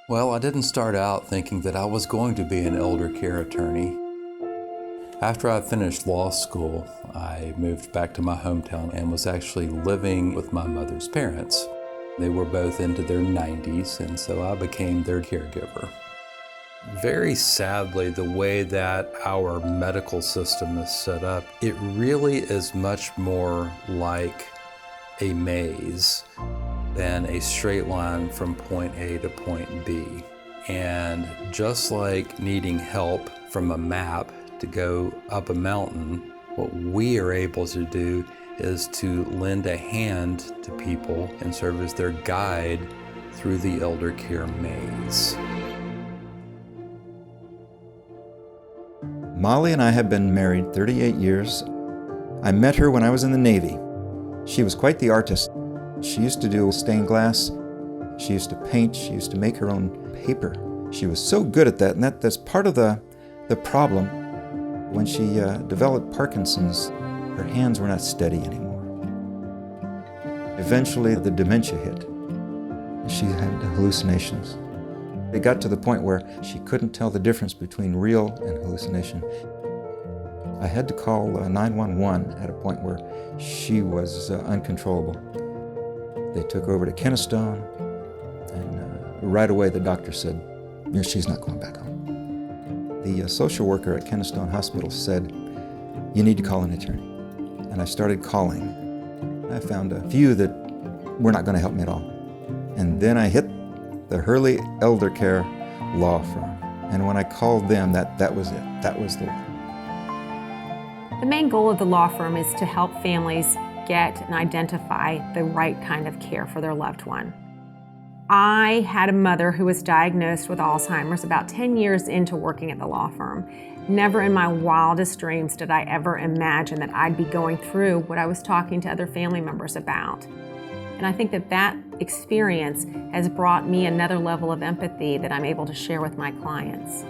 Well, I didn't start out thinking that I was going to be an elder care attorney. After I finished law school, I moved back to my hometown and was actually living with my mother's parents. They were both into their 90s, and so I became their caregiver. Very sadly, the way that our medical system is set up, it really is much more like a maze than a straight line from point A to point B. And just like needing help from a map to go up a mountain, what we are able to do is to lend a hand to people and serve as their guide through the elder care maze. Molly and I have been married 38 years. I met her when I was in the Navy. She was quite the artist. She used to do stained glass. She used to paint. She used to make her own paper. She was so good at that, and that's part of the problem. When she developed Parkinson's, her hands were not steady anymore. Eventually, the dementia hit. She had hallucinations. It got to the point where she couldn't tell the difference between real and hallucination. I had to call 911 at a point where she was uncontrollable. They took her over to Kennestone, and right away the doctor said, she's not going back home. The social worker at Kennestone Hospital said, you need to call an attorney. And I started calling. I found a few that were not going to help me at all. And then I hit the Hurley Elder Care Law Firm. And when I called them, that was it. That was the one. The main goal of the law firm is to help families get and identify the right kind of care for their loved one. I had a mother who was diagnosed with Alzheimer's about 10 years into working at the law firm. Never in my wildest dreams did I ever imagine that I'd be going through what I was talking to other family members about. And I think that experience has brought me another level of empathy that I'm able to share with my clients.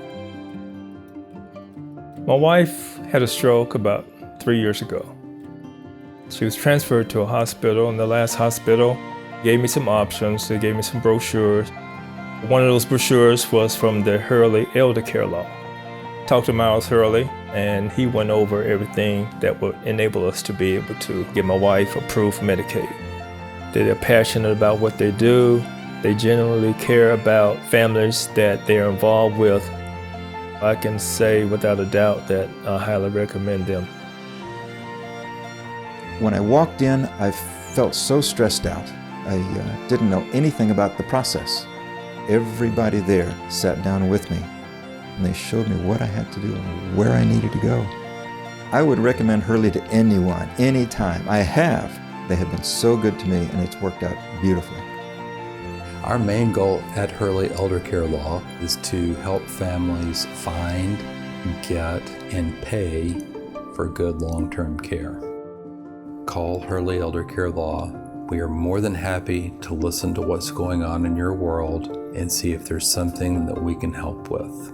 My wife had a stroke about 3 years ago. She was transferred to a hospital, and the last hospital gave me some options. They gave me some brochures. One of those brochures was from the Hurley Elder Care Law. Talked to Miles Hurley, and he went over everything that would enable us to be able to get my wife approved for Medicaid. They're passionate about what they do. They genuinely care about families that they're involved with. I can say without a doubt that I highly recommend them. When I walked in, I felt so stressed out. I didn't know anything about the process. Everybody there sat down with me, and they showed me what I had to do and where I needed to go. I would recommend Hurley to anyone, anytime. I have. They have been so good to me, and it's worked out beautifully. Our main goal at Hurley Elder Care Law is to help families find, get, and pay for good long-term care. Call Hurley Elder Care Law. We are more than happy to listen to what's going on in your world and see if there's something that we can help with.